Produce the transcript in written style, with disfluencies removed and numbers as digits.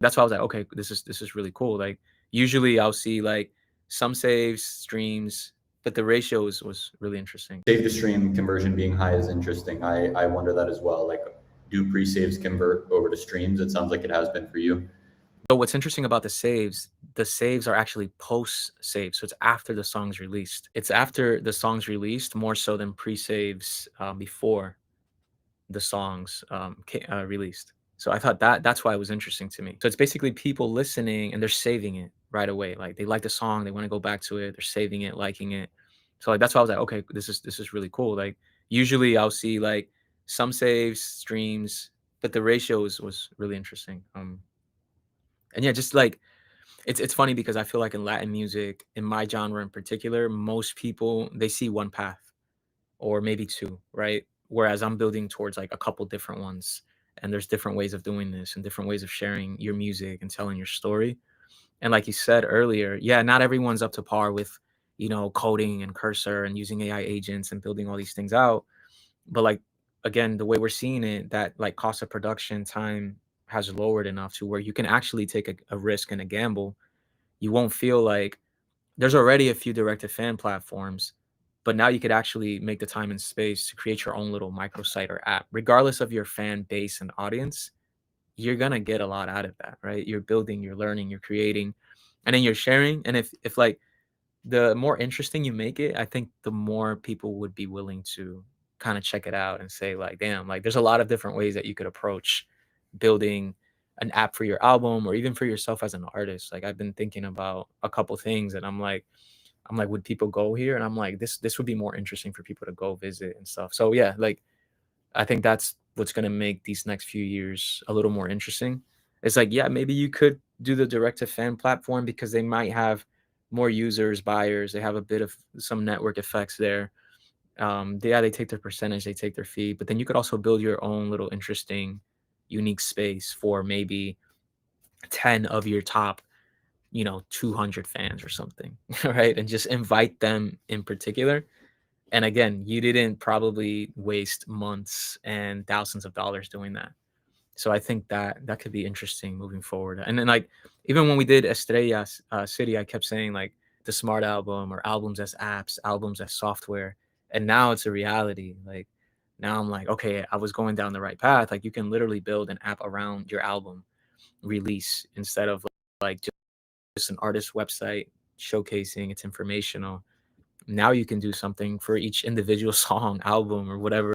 That's why I was like, okay, this is really cool. Like usually I'll see like some saves, streams, but the ratio was really interesting. Save to stream conversion being high is interesting. I wonder that as well. Like, do pre-saves convert over to streams? It sounds like it has been for you. So what's interesting about the saves are actually post saves. So it's after the song's released. It's after the song's released more so than pre-saves before the songs released. So I thought that's why it was interesting to me. So it's basically people listening and they're saving it right away. Like they like the song, they want to go back to it, they're saving it, liking it. So like that's why I was like, okay, this is really cool. Like usually I'll see like some saves, streams, but the ratio was really interesting. And yeah, just like it's funny because I feel like in Latin music, in my genre in particular, most people they see one path or maybe two, right? Whereas I'm building towards like a couple different ones. And there's different ways of doing this and different ways of sharing your music and telling your story. And like you said earlier, yeah, not everyone's up to par with, coding and cursor and using AI agents and building all these things out. But like again, the way we're seeing it, that like cost of production time has lowered enough to where you can actually take a risk and a gamble. You won't feel like there's already a few direct-to-fan platforms, but now you could actually make the time and space to create your own little microsite or app. Regardless of your fan base and audience, you're gonna get a lot out of that, right? You're building, you're learning, you're creating, and then you're sharing. And if like the more interesting you make it, I think the more people would be willing to kind of check it out and say like, damn, like there's a lot of different ways that you could approach building an app for your album or even for yourself as an artist. Like I've been thinking about a couple things and I'm like, would people go here? And I'm like, this would be more interesting for people to go visit and stuff. So yeah, like I think that's what's gonna make these next few years a little more interesting. It's like, yeah, maybe you could do the direct to fan platform because they might have more users, buyers, they have a bit of some network effects there. Yeah, they take their percentage, they take their fee, but then you could also build your own little interesting, unique space for maybe 10 of your top 200 fans or something, right? And just invite them in particular. And again, you didn't probably waste months and thousands of dollars doing that. So I think that could be interesting moving forward. And then like even when we did Estrella City, I kept saying like the smart album or albums as apps, albums as software. And now it's a reality. Like now I'm like, okay, I was going down the right path. Like you can literally build an app around your album release instead of like just an artist website showcasing it's informational. Now you can do something for each individual song, album, or whatever